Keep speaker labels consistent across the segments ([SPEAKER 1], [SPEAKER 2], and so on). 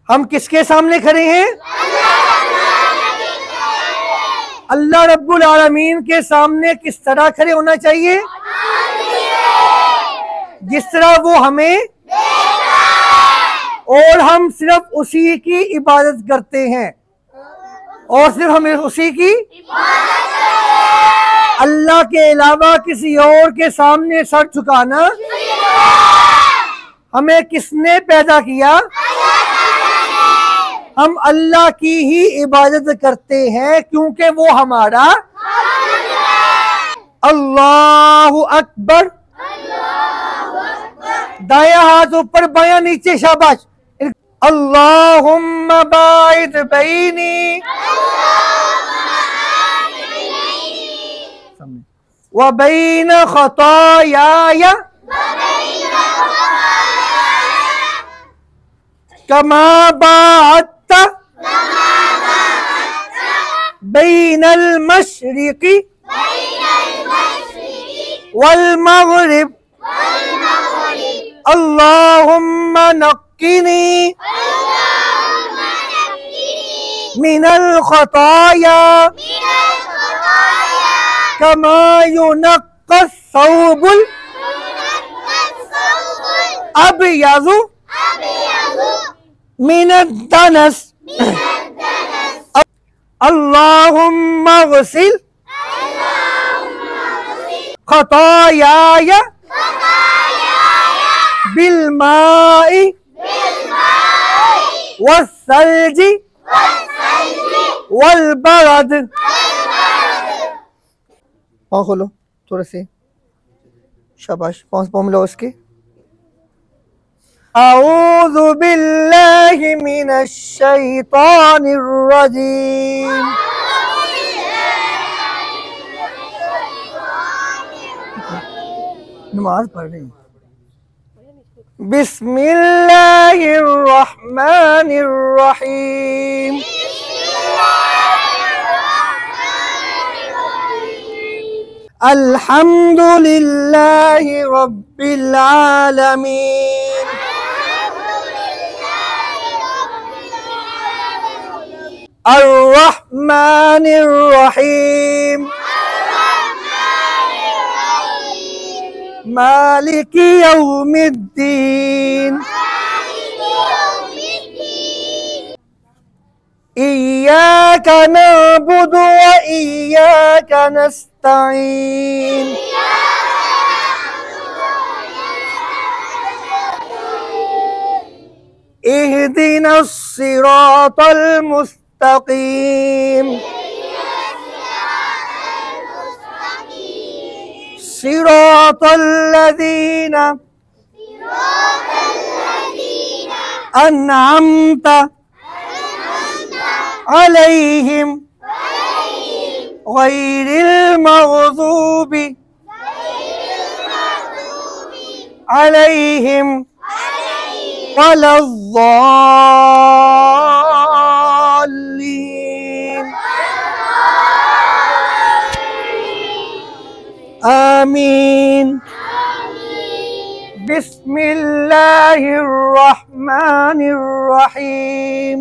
[SPEAKER 1] हम किसके सामने खड़े हैं? अल्लाह रब्बुल आलमीन के सामने किस तरह खड़े होना चाहिए? जिस तरह वो हमें, और हम सिर्फ उसी की इबादत करते हैं, और सिर्फ हमें उसी की, अल्लाह के अलावा किसी और के सामने सर झुकाना। हमें किसने पैदा किया? हम अल्लाह की ही इबादत करते हैं क्योंकि वो हमारा। अल्लाहु अकबर। दाया हाथ ऊपर, बायां नीचे, शाबाश। अल्लाहुम्मा बाइद बैनी व बैन खतायाया कमा बाअदता बैनल मशरिक़ी वल मग़रिब। अल्लाहुम्मा नक्किनी मिनल खताया कमा युनक्कस सौबुल अबयज़ु मिनद दनस। अल्लाहुम्मा ग़सिल खतायाया बिलमाई वस्सल्जी वल्बरद। पाँव खोलो थोड़े से, शाबाश। पाँव मिलाओ उसके। अऊज़ु बिल्लाहि मिनश शैतानिर रजीम। नमाज पढ़ रही। बिस्मिल्लाहिर रहमानिर रहीम। अल्हम्दुलिल्लाहि रब्बिल आलमीन। अर्रहमानिर रहीम। मालिकी यौमिद्दीन। इय्याका नअबुदु व इय्याका नस्तईन। इहदिनस सिरातल मुस्तकीम। सिरातल लज़ीना अन्अमता अलैहिम गैरिल मग़ज़ूबि अलैहिम वलद्दाल्लीन। आमीन। बिस्मिल्लाहिर रहमानिर रहीम।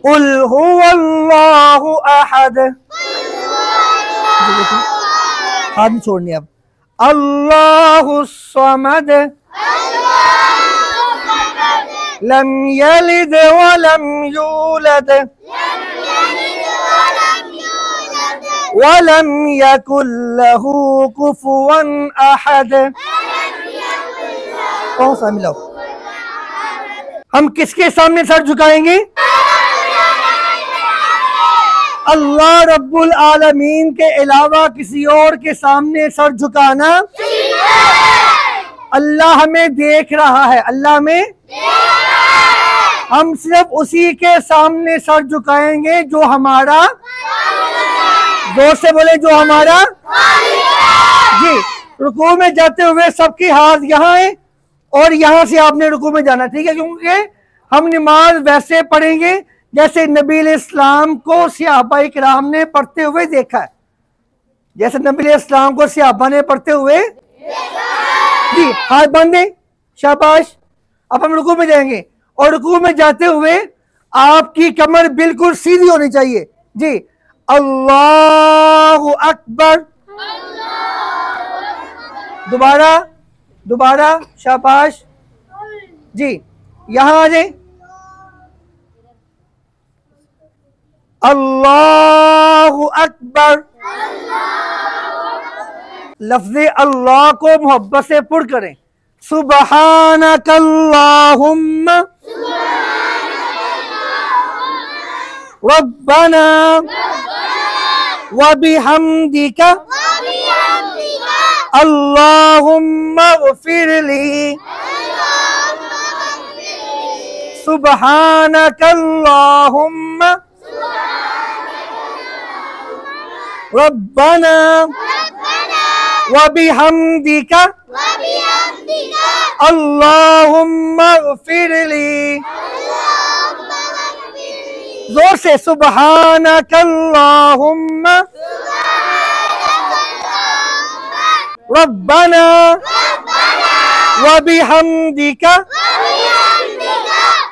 [SPEAKER 1] कुल हुवल्लाहु अहद। हाथ नहीं छोड़नी अब। अल्लाहुस समद लम यलिद व लम यूलद व लम यकुल लहू कुफुवन अहद। कौन सा मिलाओ? हम किसके सामने सर झुकाएंगे? अल्लाह रब्बुल आलमीन के अलावा किसी और के सामने सर झुकाना। अल्लाह हमें देख रहा है, अल्लाह में हम सिर्फ उसी के सामने सर झुकाएंगे जो हमारा, जोर से बोले, जो हमारा जी। रुकू में जाते हुए सबके हाथ यहाँ है और यहाँ से आपने रुकू में जाना, ठीक है? क्योंकि हम नमाज वैसे पढ़ेंगे जैसे नबी इस्लाम को सहाबा इकराम ने पढ़ते हुए देखा है, जैसे नबी इस्लाम को सहाबा ने पढ़ते हुए जी हाथ बांधे, शाबाश। अब हम रुकू में जाएंगे और रुकू में जाते हुए आपकी कमर बिल्कुल सीधी होनी चाहिए जी। अल्लाहु अकबर, दोबारा दोबारा, शाबाश जी। यहां आ जाए, अल्लाहु अकबर। लफ्ज़े अल्लाह को मोहब्बत से पुर करें। सुब्हानकल्लाहुम्मा रब्बना व बिहम्दिका अल्लाहुम्मा ग़फ़िरली सुब्हानकल्लाहुम्मा रब्बना व बिहम्दिका अल्लाहुम्मा ग़फ़िरली। जोर से सुब्हानकल्लाहुम्मा रब्बना व बिहम्दिका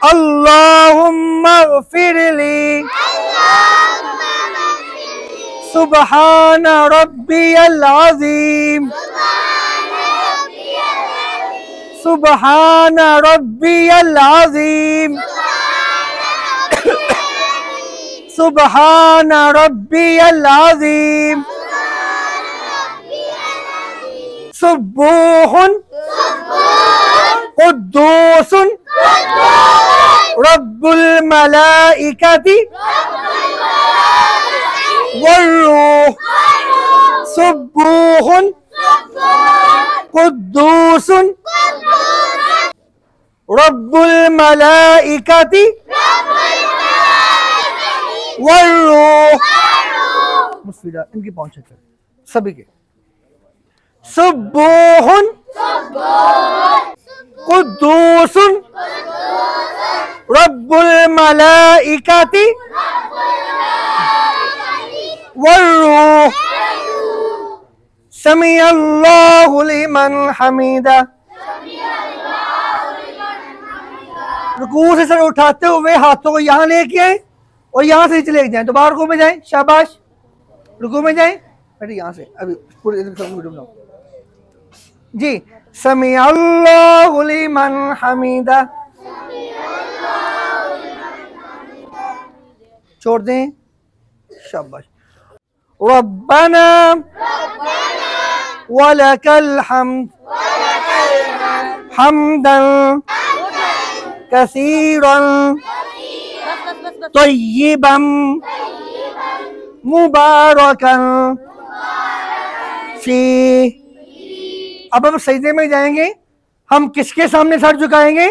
[SPEAKER 1] अल्लाहुम्मा ग़फ़िरली सुब्हान रब्बियल अज़ीम सुब्हान रब्बियल अज़ीम सुब्हान रब्बियल अज़ीम। सुब्बूहुन कुद्दूसुन रब्बुल मलाइकति वर्रूह। सुब्बूहुन कुद्दूसुन रब्बुल मलाइकति वर्रूह। मुस्फिदा इनकी पहुंच है सभी के। सुब्बूहुन कुद्दूसुन रब्बुल मलाइकति वर्रूह। समी अल्लाहु लिमन हमीदा। रुकू से सर उठाते हुए हाथों को यहाँ लेके आए और यहाँ से चले जाएं। दोबारा रुकू में जाएं, शाबाश। रुकू में जाएं, बेटे यहाँ से अभी पूरे वीडियो बनाओ जी। समी अल्लाहु लिमन हमीदा। छोड़ दें, शाबाश। रब्बना वलकल हम्द हम्दन कसीरन तय्यिबन मुबारकन फी। अब हम सजदे में जाएंगे। हम किसके सामने सर झुकाएंगे?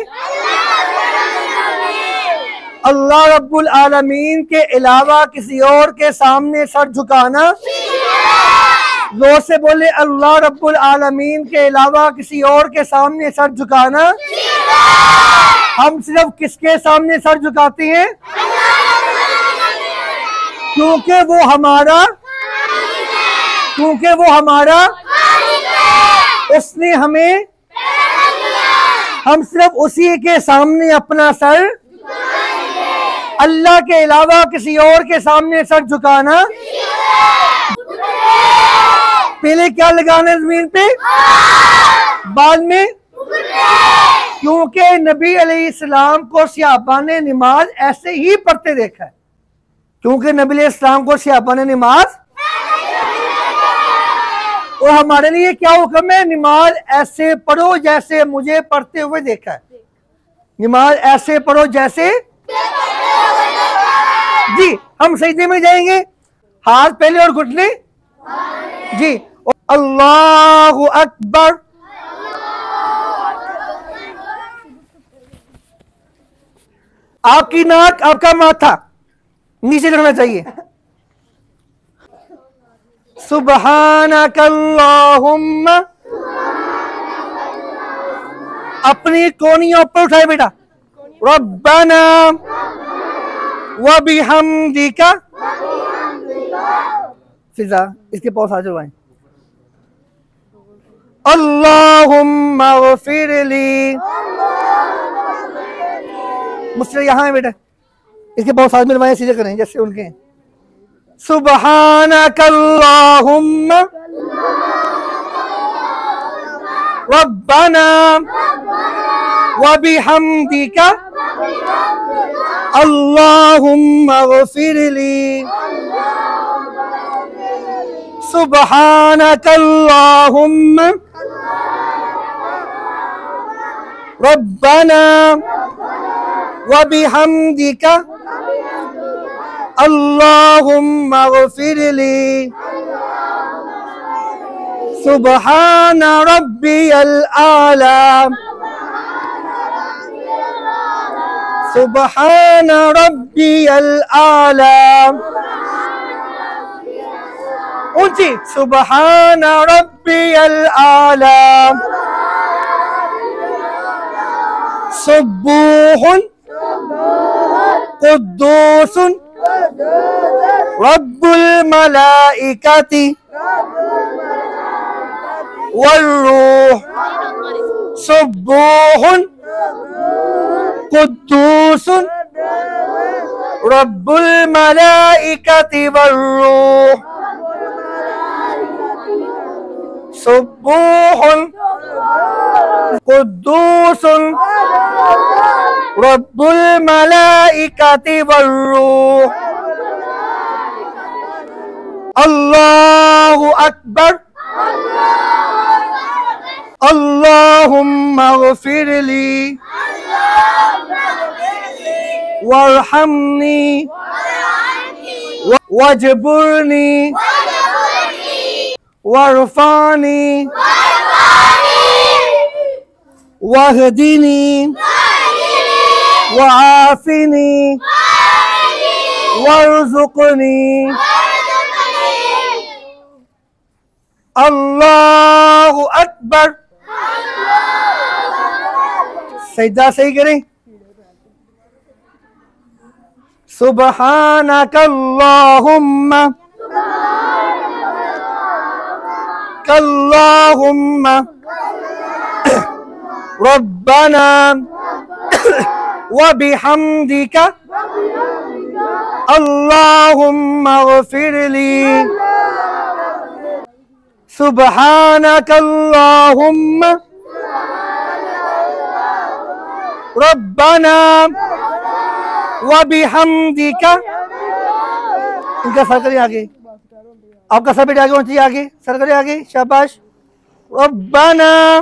[SPEAKER 1] अल्लाह रब्बुल आलमीन के अलावा किसी और के सामने सर झुकाना। जोर से बोले, अल्लाह रब्बुल आलमीन के अलावा किसी और के सामने सर झुकाना। हम सिर्फ किसके सामने सर झुकाते हैं? क्योंकि वो हमारा उसने हमें, हम सिर्फ उसी के सामने अपना सर, अल्लाह के अलावा किसी और के सामने सर झुकाना। पहले क्या लगाना है जमीन पे, बाद में, क्योंकि नबी अलैहिस्सलाम को सहाबा ने नमाज ऐसे ही पढ़ते देखा है। क्योंकि नबी अलैहिस्सलाम को सहाबा ने नमाज, और हमारे लिए क्या हुक्म है? नमाज ऐसे पढ़ो जैसे मुझे पढ़ते हुए देखा है। नमाज ऐसे पढ़ो जैसे जी। हम सजदे में जाएंगे, हाथ पहले और घुटने जी। अल्लाहु अकबर। आपकी नाक, आपका माथा नीचे रखना चाहिए। सुब्हानकल्लाहुम्मा, अपनी कोनियों पर उठाए बेटा। रब्बना व बिहम्दिका। फिजा इसके पास आ जाओ। अल्लाह अल्लाहुम्मा गफिरली। मुझसे यहाँ है बेटा, इसके बहुत साथ मिलवाएं, सीधे करें जैसे उनके। सुब्हानकल्लाहुम्मा रब्बना व बिहम्दिका अल्लाहुम्मा गफिरली। सुब्हानकल्लाहुम्मा रब्बना व बिहम्दिका अल्लाहुम्मा गफिरली। सुब्हान रब्बियल आला। सुब्हान रब्बियल आला। ऊंची। सुब्हान रब्बियल आला। सुब्बूहुन कुद्दूसुन रब्बुल मलाइकति वर्रूह। सुब्बूहुन कुद्दूसुन रब्बुल मलाइकति वर्रूह। सुब्बूहुन कुद्दूसुन रब्बुल मलाइकति वर्रूह। अल्लाहु अकबर। अल्लाहुम्मा गफिरली वरहमनी वजबुरनी वरफानी वहदिनी वआफिनी वर्जुकनी। अल्लाहु अकबर। सजदा सही करें। सुब्हानकल्लाहुम्मा कल्लाहुम्मा रब्बना व बिहम्दिका अल्लाहुम्मा गफिरली। सुब्हानकल्लाहुम्मा रब्बना व बिहम्दिका। इनका सर करिए आगे, आपका सर बेटा आगे होना चाहिए, आगे सर करिए आगे, शाबाश। रब्बना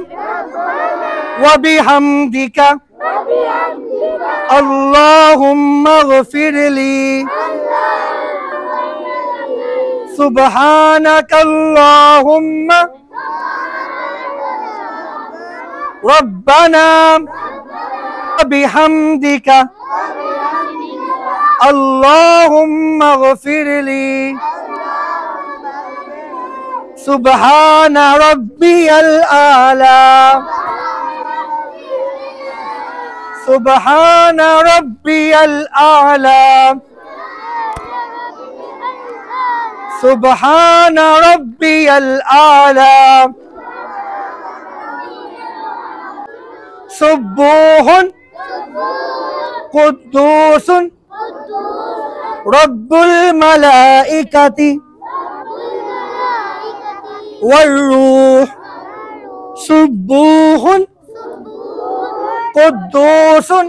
[SPEAKER 1] व बिहम्दिका अल्लाहुम्मा गफिरली। सुब्हानकल्लाहुम्मा रब्बना बिहम्दिका अल्लाहुम्मा गफिरली। सुब्हान रब्बियल आला। सुब्हान रब्बियल आला। सुब्हान रब्बियल आला। सुब्बूहुन कुद्दूसुन रब्बुल मलाइकति वर्रूह। सुब्बूहुन कुद्दूसुन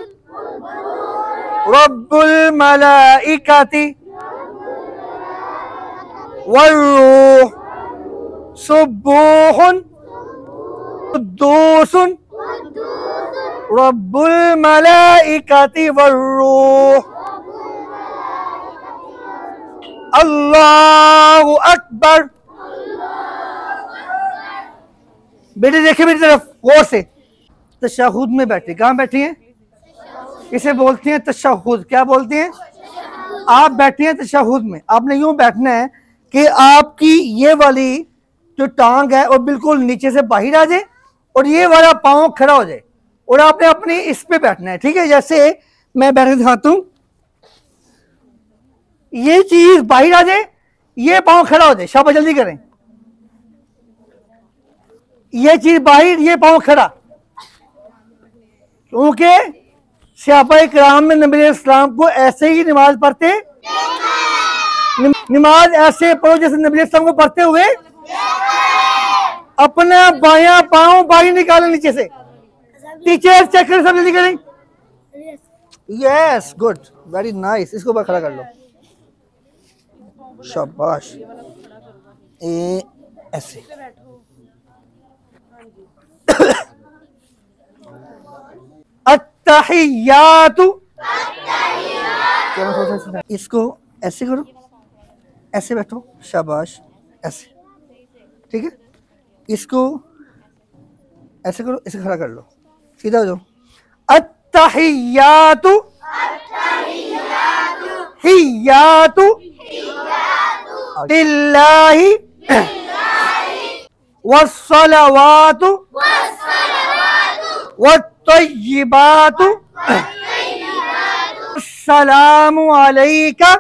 [SPEAKER 1] रब्बुल मलाइकति वर्रूह। सुब्बूहुन कुद्दूसुन रब्बुल मलाइकति वर्रूह। अल्लाहु अकबर। बेटे देखिए मेरी तरफ गौर से। तशहुद में बैठे, कहाँ बैठी हैं? इसे बोलते हैं तशहुद। क्या बोलते हैं? आप बैठे हैं तशहुद में। आपने यूं बैठना है कि आपकी ये वाली जो टांग है वो बिल्कुल नीचे से बाहर आ जाए और ये वाला पाँव खड़ा हो जाए और आपने अपनी इस पे बैठना है, ठीक है? जैसे मैं बैठ के दिखाता हूं, ये चीज बाहर आ जाए, ये पाँव खड़ा हो जाए। शाबाश, जल्दी करें। ये चीज बाहर, ये पाँव खड़ा, क्योंकि सहाबा इकराम में नबी इस्लाम को ऐसे ही नमाज पढ़ते, नमाज ऐसे पढ़ो जैसे नबी इस्लाम को पढ़ते हुए। अपना बायां पाँव बाहर निकाले नीचे से। टीचर चेक करें, सब जल्दी करें। Yes, good, very nice. इसको ऊपर खड़ा कर लो, शाबाश। ऐसे अत्तहियातु, इसको ऐसे करो, ऐसे बैठो, शाबाश, ऐसे, ठीक है। इसको ऐसे करो, इसे खड़ा कर लो, सीधा हो जाओ। अत्तहियातु हियातु लिल्लाहि वस्सलावातु वत्तय्यिबातु अस्सलामु अलैका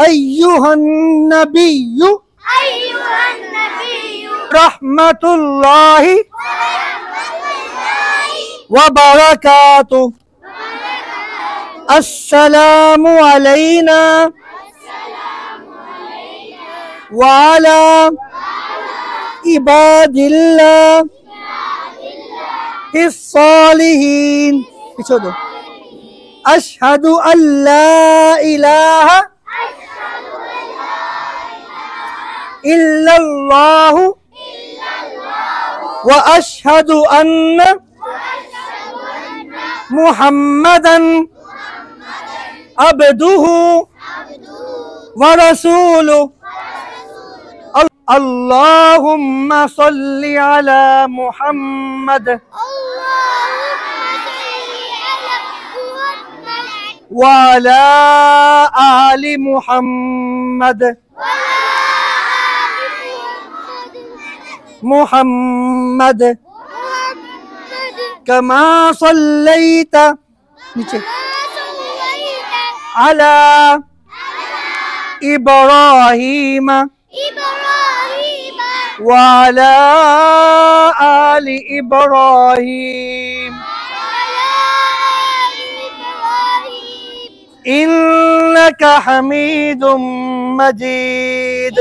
[SPEAKER 1] अय्युहन नबिय्यु रहमतुल्लाहि व बरकातुहू। अस्सलामु अलैना व अला इबादिल्लाहिस सालिहीन। पीछे दो। अशहदु अल्ला इलाहा इल्लल्लाहु व अशहदु अन्न मुहम्मदन अब्दुहु व रसूलुहु। अल्लाहुम्मा सल्लि अला मुहम्मद व अला आलि मुहम्मद मुहम्मद कमा सल्लैता, नीचे, अला इब्राहीम व अला आलि इब्राहीम इन्नका हमीदुम मजीद।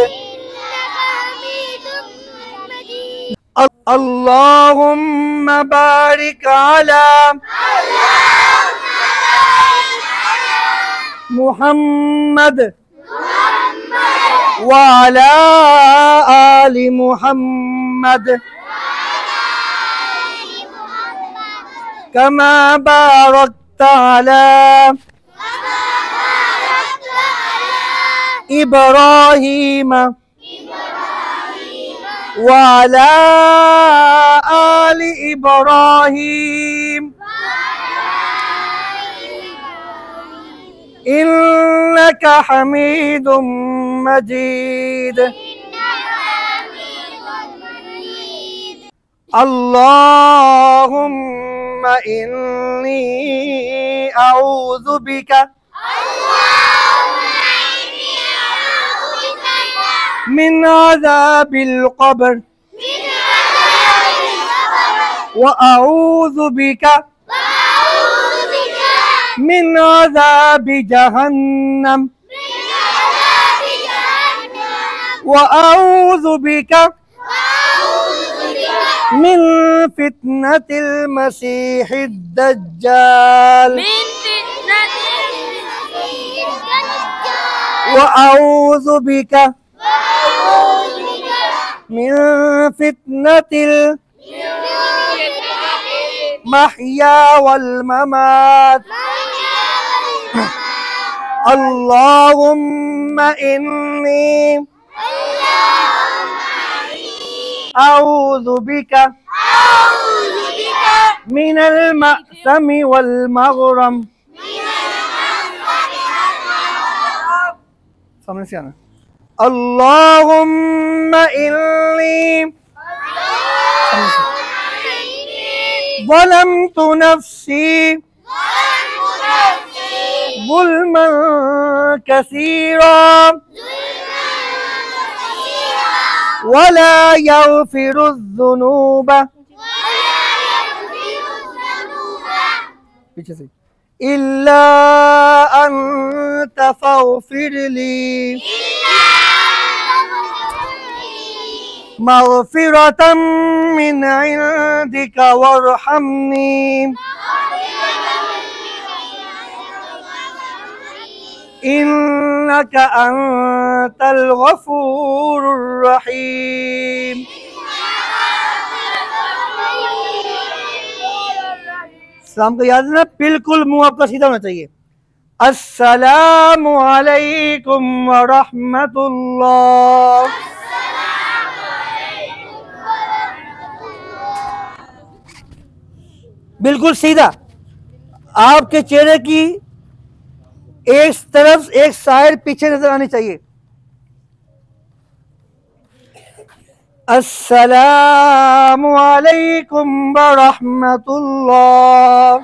[SPEAKER 1] अल्लाहुम्मा बारिक अला मुहम्मद व अला आलि मुहम्मद कमा बारकता अला इब्राहीम व अला आलि इब्राहीम इन्नका हमीदुम मजीद। अल्लाहुम्मा इन्नी अऊज़ु बिका मिन अज़ाबिल क़ब्र व अऊज़ु बिका मिन अज़ाबि जहन्नम व अऊज़ु बिका मिन फितनतिल मसीहिद दज्जाल व अऊज़ु बिका मिन फितनतिल महया वल ममात। अल्लाहुम्मा इन्नी अऊज़ु बिका मिनल मअसमी वल मग़रम। सामने से आना। अल्लाहुम्मा इन्नी ज़लमतु नफ्सी ज़ुल्मन कसीरा वला यग़फ़िरुज़्ज़ुनूब, पीछे से, इल्ला अंत फ़ग़फ़िरली मग़फ़िरतम मिन इंदिका वरहमनी इन्नका अंतल गफूरुर रहीम। सलाम को याद है ना, बिल्कुल मुंह आपका सीधा होना चाहिए। अस्सलामु अलैकुम व रहमतुल्लाह। बिल्कुल सीधा। आपके चेहरे की एक तरफ एक साइड पीछे नजर आनी चाहिए। अस्सलामु अलैकुम व रहमतुल्लाह।